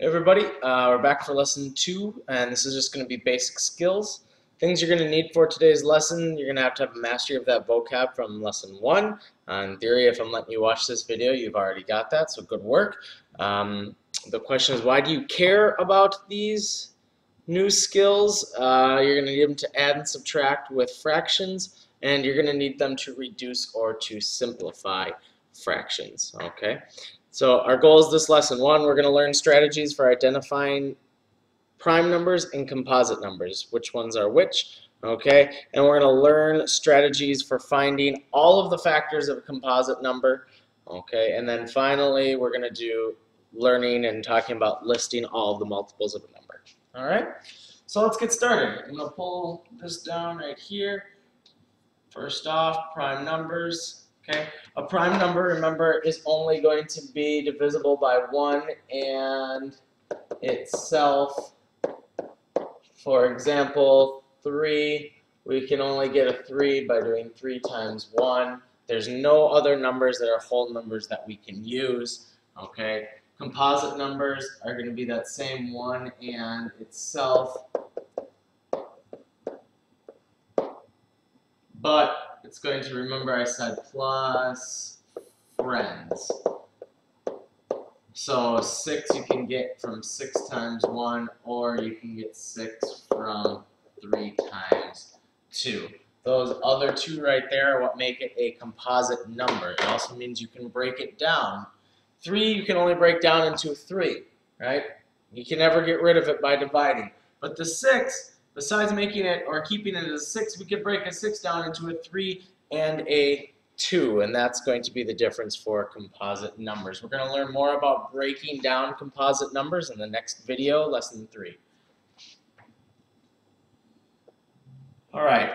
Hey everybody, we're back for lesson 2, and this is just going to be basic skills. Things you're going to need for today's lesson: you're going to have a mastery of that vocab from lesson 1. In theory, if I'm letting you watch this video, you've already got that, so good work. The question is, why do you care about these new skills? You're going to need them to add and subtract with fractions, and you're going to need them to reduce or to simplify fractions, okay? So our goal is this lesson. 1, we're going to learn strategies for identifying prime numbers and composite numbers, which ones are which, okay? And we're going to learn strategies for finding all of the factors of a composite number, okay? And then finally, we're going to do learning and talking about listing all of the multiples of a number, all right? So let's get started. I'm going to pull this down right here. First off, prime numbers. Okay, a prime number, remember, is only going to be divisible by 1 and itself. For example, 3, we can only get a 3 by doing 3 times 1. There's no other numbers that are whole numbers that we can use. Okay, composite numbers are going to be that same 1 and itself, but it's going to, remember I said plus friends. So 6 you can get from 6 times 1, or you can get 6 from 3 times 2. Those other 2 right there are what make it a composite number. It also means you can break it down. 3 you can only break down into 3, right? You can never get rid of it by dividing. But the 6, besides making it or keeping it as a 6, we could break a 6 down into a 3 and a 2, and that's going to be the difference for composite numbers. We're going to learn more about breaking down composite numbers in the next video, lesson 3. All right,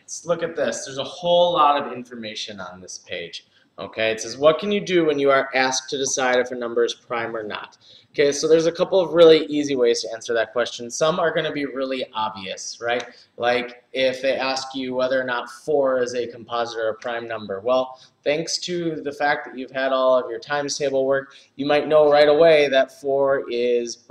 let's look at this. There's a whole lot of information on this page. Okay, it says, what can you do when you are asked to decide if a number is prime or not? Okay, so there's a couple of really easy ways to answer that question. Some are going to be really obvious, right? Like if they ask you whether or not 4 is a composite or a prime number. Well, thanks to the fact that you've had all of your times table work, you might know right away that 4 is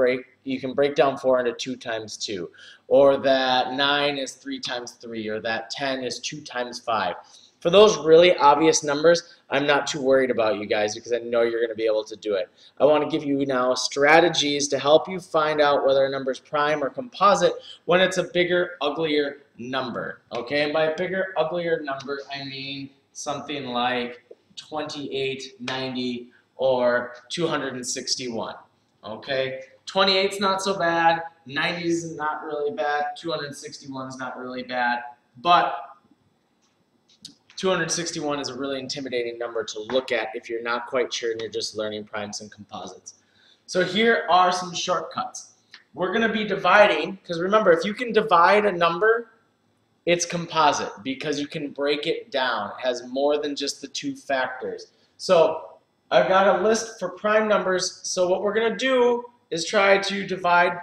you can break down 4 into 2 times 2, or that 9 is 3 times 3, or that 10 is 2 times 5. For those really obvious numbers, I'm not too worried about you guys because I know you're going to be able to do it. I want to give you now strategies to help you find out whether a number is prime or composite when it's a bigger, uglier number. Okay, and by a bigger, uglier number, I mean something like 28, 90, or 261. Okay, 28 is not so bad, 90 is not really bad, 261 is not really bad, but 261 is a really intimidating number to look at if you're not quite sure and you're just learning primes and composites. So here are some shortcuts. We're going to be dividing, because remember, if you can divide a number, it's composite because you can break it down. It has more than just the 2 factors. So I've got a list for prime numbers. So what we're going to do is try to divide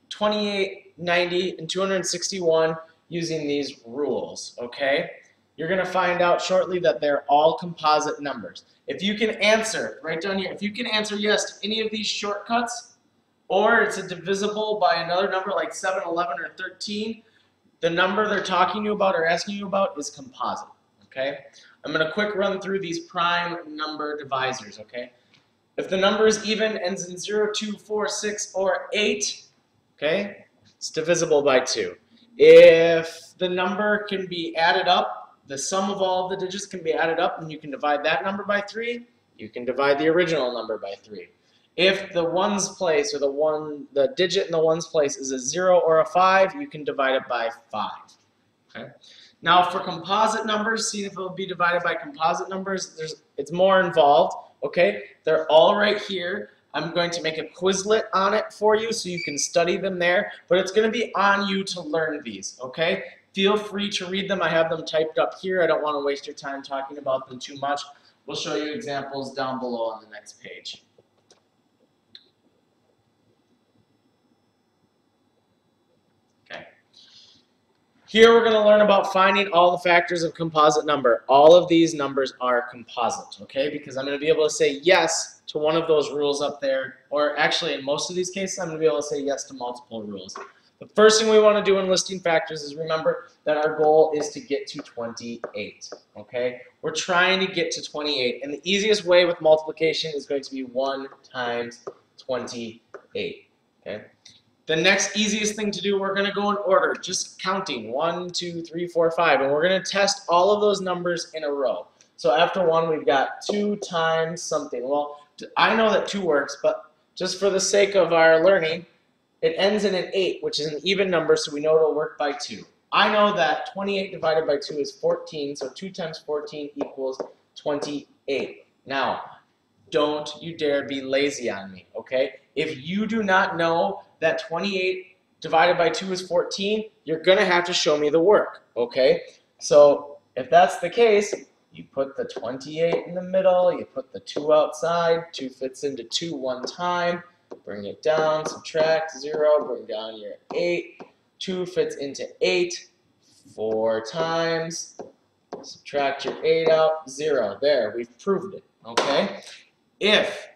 28, 90, and 261 using these rules, okay? You're going to find out shortly that they're all composite numbers. If you can answer, right down here, if you can answer yes to any of these shortcuts, or it's a divisible by another number like 7, 11, or 13, the number they're talking to you about or asking you about is composite, okay? I'm going to quick run through these prime number divisors, okay? If the number is even, ends in 0, 2, 4, 6, or 8, okay, it's divisible by 2. If the number can be added up, the sum of all the digits can be added up, and you can divide that number by 3. You can divide the original number by 3. If the ones place, or the digit in the ones place is a 0 or a 5, you can divide it by 5. Okay. Now for composite numbers, see if it will be divided by composite numbers. It's more involved. Okay, they're all right here. I'm going to make a Quizlet on it for you so you can study them there, but it's going to be on you to learn these. Okay. Feel free to read them. I have them typed up here. I don't want to waste your time talking about them too much. We'll show you examples down below on the next page. Okay. Here we're going to learn about finding all the factors of composite number. All of these numbers are composite, okay? Because I'm going to be able to say yes to one of those rules up there, or actually in most of these cases I'm going to be able to say yes to multiple rules. The first thing we want to do in listing factors is remember that our goal is to get to 28, okay? We're trying to get to 28, and the easiest way with multiplication is going to be 1 times 28, okay? The next easiest thing to do, we're going to go in order, just counting 1, 2, 3, 4, 5, and we're going to test all of those numbers in a row. So after 1, we've got 2 times something. Well, I know that 2 works, but just for the sake of our learning, it ends in an 8, which is an even number, so we know it'll work by 2. I know that 28 divided by 2 is 14, so 2 times 14 equals 28. Now, don't you dare be lazy on me, okay? If you do not know that 28 divided by 2 is 14, you're going to have to show me the work, okay? So if that's the case, you put the 28 in the middle, you put the 2 outside, 2 fits into 2 one time, bring it down, subtract 0, bring down your 8, 2 fits into 8, 4 times, subtract your 8 out, 0. There, we've proved it, okay? If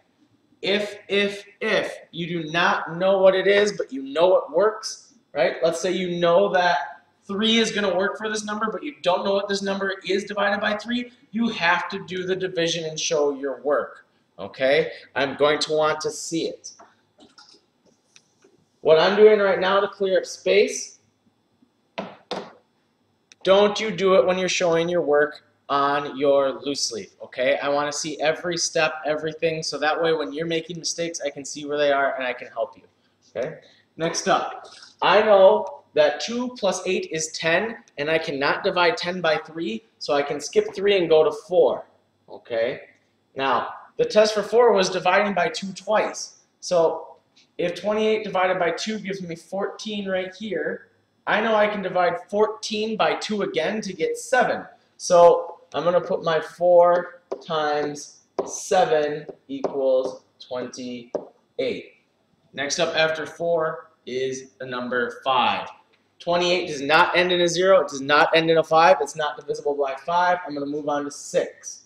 you do not know what it is, but you know it works, right? Let's say you know that 3 is going to work for this number, but you don't know what this number is divided by 3, you have to do the division and show your work, okay? I'm going to want to see it. What I'm doing right now to clear up space, don't you do it when you're showing your work on your loose leaf, okay? I want to see every step, everything, so that way when you're making mistakes, I can see where they are and I can help you, okay? Next up, I know that 2 plus 8 is 10, and I cannot divide 10 by 3, so I can skip 3 and go to 4, okay? Now, the test for 4 was dividing by 2 twice, so if 28 divided by 2 gives me 14 right here, I know I can divide 14 by 2 again to get 7. So I'm going to put my 4 times 7 equals 28. Next up after 4 is the number 5. 28 does not end in a 0. It does not end in a 5. It's not divisible by 5. I'm going to move on to 6.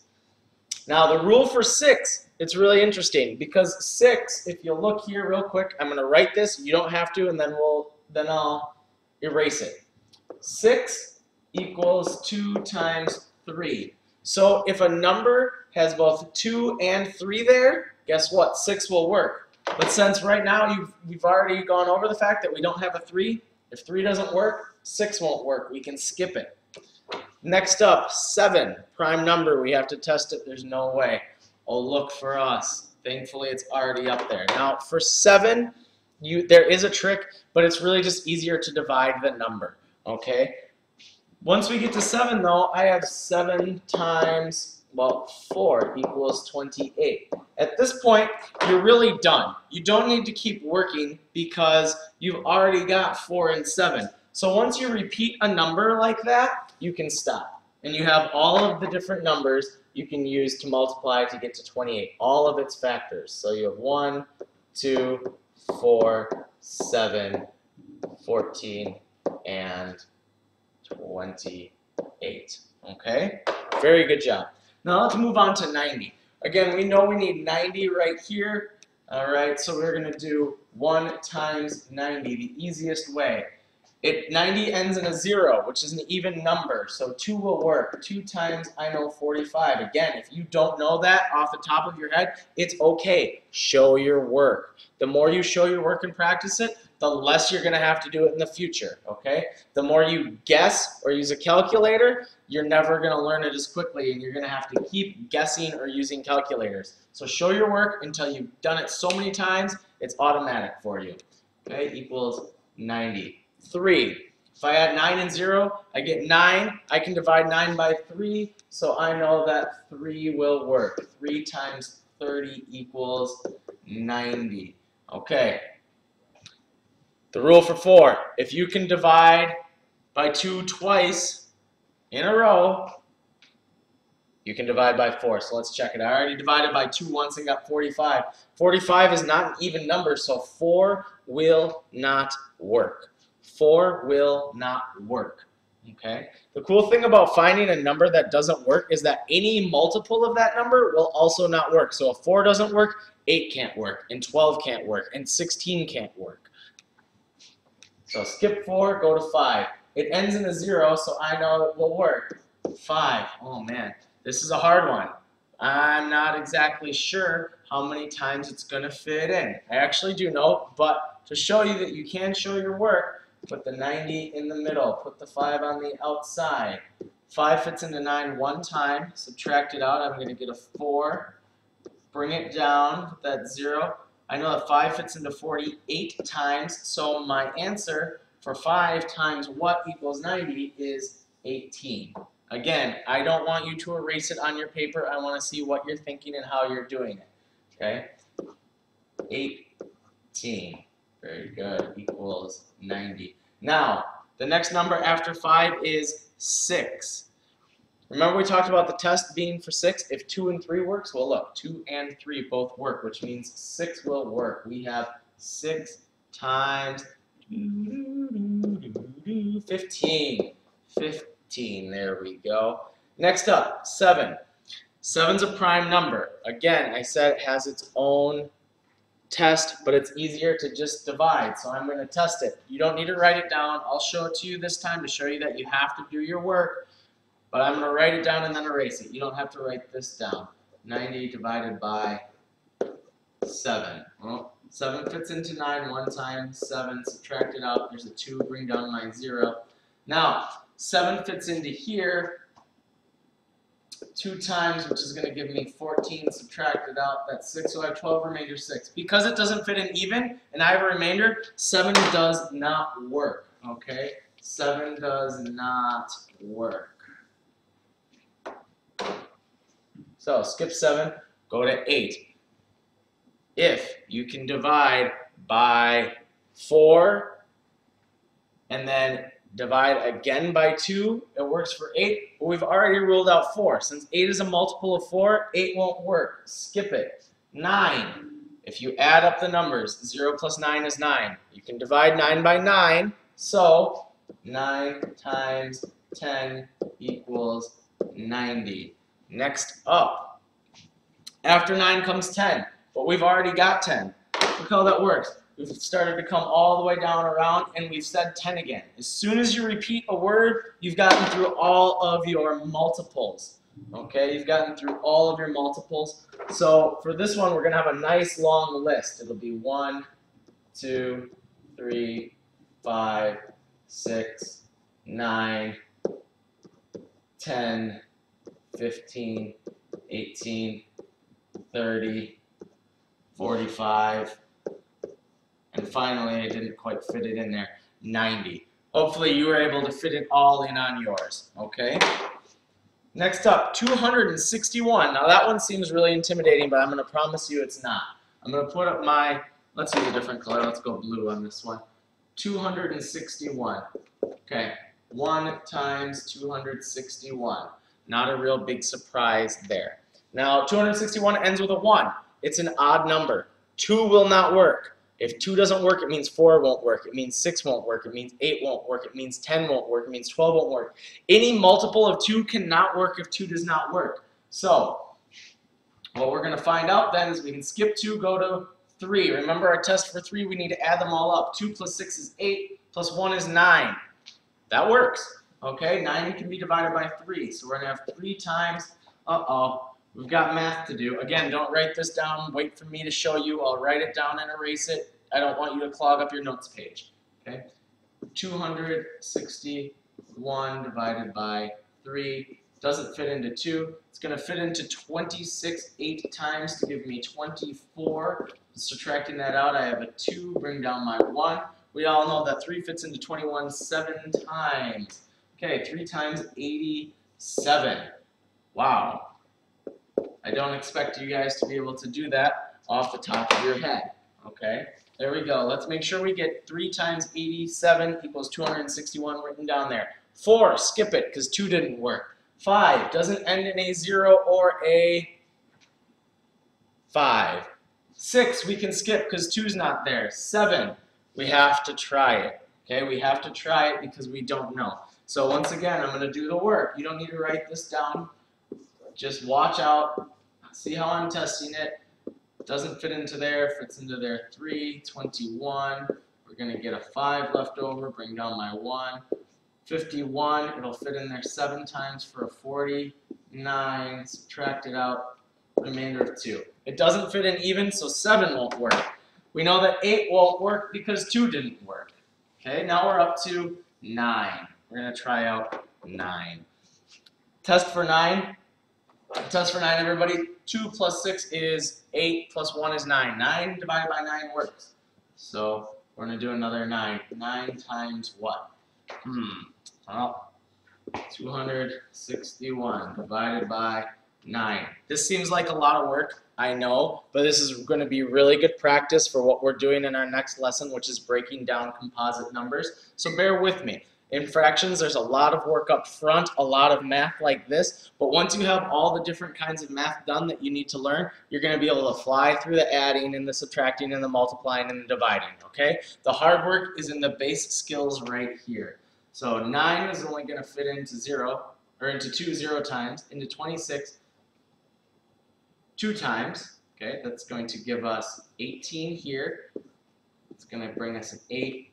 Now the rule for 6, it's really interesting because 6, if you look here real quick, I'm going to write this. You don't have to, and then I'll erase it. 6 equals 2 times 3. So if a number has both 2 and 3 there, guess what? 6 will work. But since right now we've already gone over the fact that we don't have a 3, if 3 doesn't work, 6 won't work. We can skip it. Next up, 7, prime number. We have to test it. There's no way. Oh, look for us. Thankfully, it's already up there. Now, for 7, there is a trick, but it's really just easier to divide the number, okay? Once we get to 7, though, I have 7 times, well, 4 equals 28. At this point, you're really done. You don't need to keep working because you've already got 4 and 7. So once you repeat a number like that, you can stop. And you have all of the different numbers you can use to multiply to get to 28, all of its factors. So you have 1, 2, 4, 7, 14, and 28. Okay? Very good job. Now let's move on to 90. Again, we know we need 90 right here. All right, so we're going to do 1 times 90, the easiest way. 90 ends in a 0, which is an even number, so 2 will work. 2 times, I know, 45. Again, if you don't know that off the top of your head, it's okay. Show your work. The more you show your work and practice it, the less you're going to have to do it in the future, okay? The more you guess or use a calculator, you're never going to learn it as quickly, and you're going to have to keep guessing or using calculators. So show your work until you've done it so many times, it's automatic for you. Okay, equals 90. 3. If I add 9 and 0, I get 9. I can divide 9 by 3, so I know that 3 will work. 3 times 30 equals 90. Okay. The rule for 4. If you can divide by 2 twice in a row, you can divide by 4. So let's check it. I already divided by 2 once and got 45. 45 is not an even number, so 4 will not work. 4 will not work. Okay. The cool thing about finding a number that doesn't work is that any multiple of that number will also not work. So if 4 doesn't work, 8 can't work, and 12 can't work, and 16 can't work. So skip 4, go to 5. It ends in a 0, so I know it will work. 5. Oh man, this is a hard one. I'm not exactly sure how many times it's going to fit in. I actually do know, but to show you that you can show your work, put the 90 in the middle, put the 5 on the outside. 5 fits into 9 one time, subtract it out, I'm going to get a 4. Bring it down, put that 0. I know that 5 fits into 48 times, so my answer for 5 times what equals 90 is 18. Again, I don't want you to erase it on your paper. I want to see what you're thinking and how you're doing it. Okay? 18. Very good. Equals 90. Now, the next number after 5 is 6. Remember we talked about the test being for 6? If 2 and 3 works, well look, 2 and 3 both work, which means 6 will work. We have 6 times 15. 15, there we go. Next up, 7. 7's a prime number. Again, I said it has its own test, but it's easier to just divide, so I'm going to test it. You don't need to write it down. I'll show it to you this time to show you that you have to do your work, but I'm going to write it down and then erase it. You don't have to write this down. 90 divided by 7. Well, 7 fits into 9 one time. 7, subtract it out. There's a 2, bring down my 0. Now, 7 fits into here 2 times, which is going to give me 14, subtract it out, that's 6, so I have 12, remainder 6. Because it doesn't fit in even, and I have a remainder, 7 does not work, okay? 7 does not work. So, skip 7, go to 8. If you can divide by 4, and then divide again by 2, it works for 8, but we've already ruled out 4. Since 8 is a multiple of 4, 8 won't work. Skip it. 9. If you add up the numbers, 0 plus 9 is 9. You can divide 9 by 9, so 9 times 10 equals 90. Next up, after 9 comes 10, but we've already got 10. Look how that works. We've started to come all the way down around, and we've said 10 again. As soon as you repeat a word, you've gotten through all of your multiples. Okay, you've gotten through all of your multiples. So for this one, we're going to have a nice long list. It'll be 1, 2, 3, 5, 6, 9, 10, 15, 18, 30, 45, and finally, I didn't quite fit it in there, 90. Hopefully you were able to fit it all in on yours, okay? Next up, 261. Now that one seems really intimidating, but I'm going to promise you it's not. I'm going to put up my, let's use a different color, let's go blue on this one. 261. Okay, 1 times 261. Not a real big surprise there. Now, 261 ends with a 1. It's an odd number. 2 will not work. If 2 doesn't work, it means 4 won't work. It means 6 won't work. It means 8 won't work. It means 10 won't work. It means 12 won't work. Any multiple of 2 cannot work if 2 does not work. So, what we're going to find out then is we can skip 2, go to 3. Remember our test for 3, we need to add them all up. 2 plus 6 is 8, plus 1 is 9. That works. Okay, 9 can be divided by 3. So we're going to have 3 times, we've got math to do. Again, don't write this down. Wait for me to show you. I'll write it down and erase it. I don't want you to clog up your notes page. Okay? 261 divided by 3 doesn't fit into 2. It's going to fit into 26 8 times to give me 24. Subtracting that out, I have a 2. Bring down my 1. We all know that 3 fits into 21 7 times. Okay, 3 times 87. Wow. I don't expect you guys to be able to do that off the top of your head. Okay, there we go. Let's make sure we get 3 times 87 equals 261 written down there. 4, skip it because 2 didn't work. 5 doesn't end in a 0 or a 5. 6 we can skip because 2's not there. 7, we have to try it. Okay, we have to try it because we don't know. So once again, I'm going to do the work. You don't need to write this down. Just watch out. See how I'm testing it. Doesn't fit into there, fits into there. 3, 21. We're going to get a 5 left over, bring down my 1. 51, it'll fit in there 7 times for a 49. Subtract it out, remainder of 2. It doesn't fit in even, so 7 won't work. We know that 8 won't work because 2 didn't work. Okay, now we're up to 9. We're going to try out 9. Test for 9. Test for 9, everybody. 2 plus 6 is 8, plus 1 is 9. 9 divided by 9 works. So we're going to do another 9. 9 times what? Well, 261 divided by 9. This seems like a lot of work, I know, but this is going to be really good practice for what we're doing in our next lesson, which is breaking down composite numbers. So bear with me. In fractions, there's a lot of work up front, a lot of math like this, but once you have all the different kinds of math done that you need to learn, you're going to be able to fly through the adding and the subtracting and the multiplying and the dividing, okay? The hard work is in the base skills right here. So 9 is only going to fit into 2 0 times, into 26 2 times, okay? That's going to give us 18 here. It's going to bring us an 8.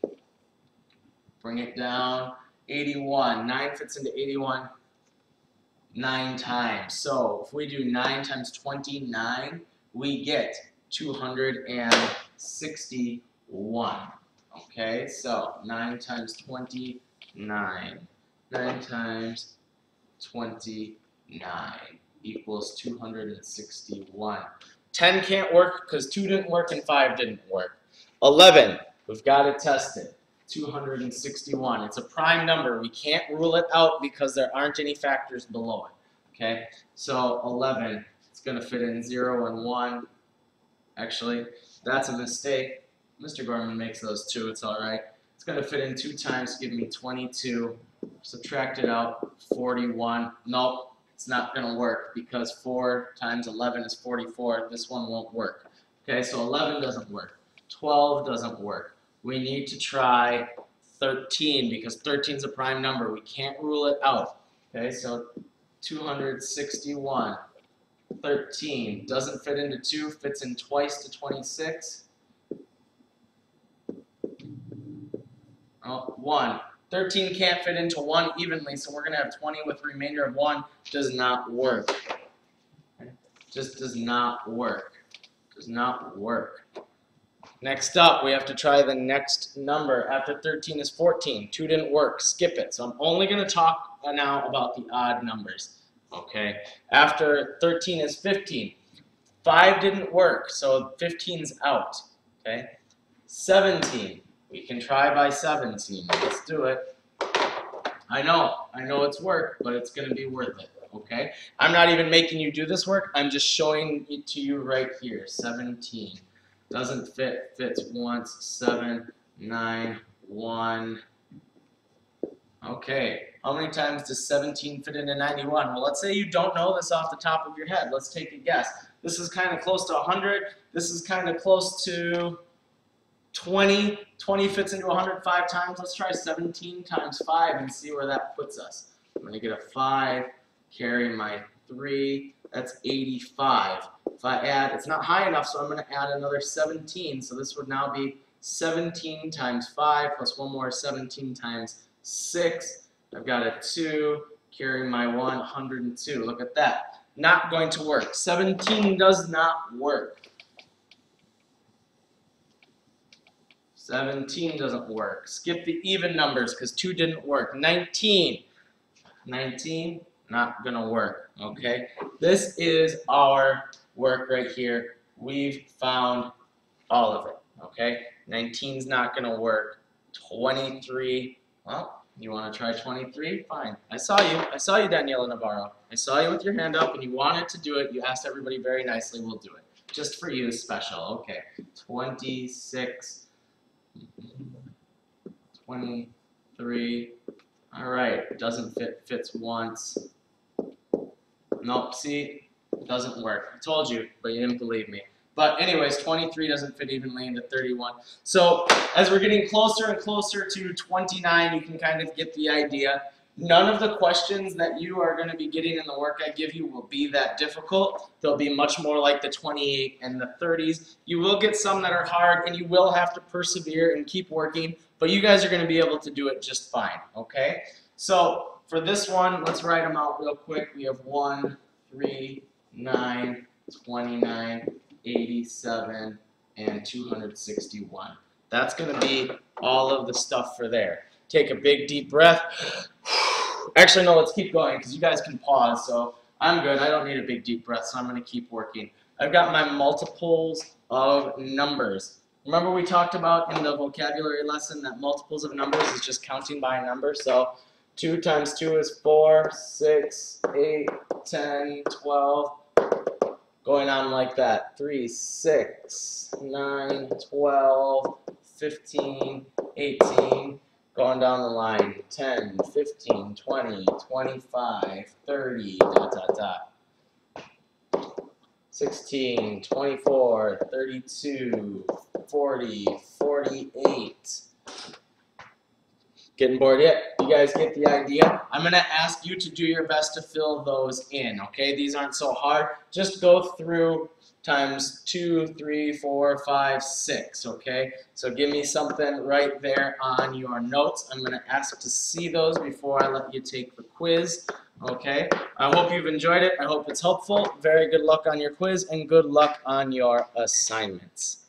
Bring it down, 81. 9 fits into 81 9 times. So if we do 9 times 29, we get 261. Okay, so 9 times 29. 9 times 29 equals 261. 10 can't work because 2 didn't work and 5 didn't work. 11, we've got to test it. 261. It's a prime number. We can't rule it out because there aren't any factors below it. Okay, so 11, it's going to fit in 0 and 1. Actually, that's a mistake. Mr. Gorman makes those too. It's all right. It's going to fit in 2 times, give me 22. Subtract it out, 41. Nope, it's not going to work because 4 times 11 is 44. This one won't work. Okay, so 11 doesn't work. 12 doesn't work. We need to try 13 because 13 is a prime number. We can't rule it out. Okay, so 261. 13 doesn't fit into 2, fits in twice to 26. Oh, 1. 13 can't fit into 1 evenly, so we're going to have 20 with a remainder of 1. Does not work. Just does not work. Does not work. Next up, we have to try the next number. After 13 is 14. 2 didn't work. Skip it. So I'm only going to talk now about the odd numbers. Okay. After 13 is 15. 5 didn't work, so 15's out. Okay. 17. We can try by 17. Let's do it. I know it's work, but it's going to be worth it. Okay. I'm not even making you do this work. I'm just showing it to you right here. 17. Doesn't fit, fits once, 7, 9, 1. Okay, how many times does 17 fit into 91? Well, let's say you don't know this off the top of your head. Let's take a guess. This is kind of close to 100. This is kind of close to 20. 20 fits into 105 times. Let's try 17 times 5 and see where that puts us. I'm going to get a 5, carry my 3. That's 85. If I add, it's not high enough, so I'm going to add another 17. So this would now be 17 times 5 plus one more 17 times 6. I've got a 2, carry my 1, 102. Look at that. Not going to work. 17 does not work. 17 doesn't work. Skip the even numbers because 2 didn't work. 19. 19, not going to work. Okay? This is our work right here. We've found all of it. Okay? 19's not going to work. 23, well, you want to try 23? Fine. I saw you, Daniela Navarro. I saw you with your hand up and you wanted to do it. You asked everybody very nicely. We'll do it. Just for you, special. Okay. 26, 23. All right. Doesn't fit. Fits once. Nope. See? Doesn't work. I told you, but you didn't believe me. But anyways, 23 doesn't fit evenly into 31. So as we're getting closer and closer to 29, you can kind of get the idea. None of the questions that you are going to be getting in the work I give you will be that difficult. They'll be much more like the 28 and the 30s. You will get some that are hard, and you will have to persevere and keep working, but you guys are going to be able to do it just fine, okay? So for this one, let's write them out real quick. We have 1, 3, 9, 29, 87, and 261. That's going to be all of the stuff for there. Take a big deep breath. Actually, no, let's keep going because you guys can pause. So I'm good. I don't need a big deep breath, so I'm going to keep working. I've got my multiples of numbers. Remember we talked about in the vocabulary lesson that multiples of numbers is just counting by a number. So 2 times 2 is 4, 6, 8, 10, 12. Going on like that. 3, 6, 9, 12, 15, 18. Going down the line, 10, 15, 20, 25, 30, dot, dot, dot. 16, 24, 32, 40, 48. Getting bored yet? You guys get the idea? I'm going to ask you to do your best to fill those in, okay? These aren't so hard. Just go through times 2, 3, 4, 5, 6, okay? So give me something right there on your notes. I'm going to ask to see those before I let you take the quiz, okay? I hope you've enjoyed it. I hope it's helpful. Very good luck on your quiz and good luck on your assignments.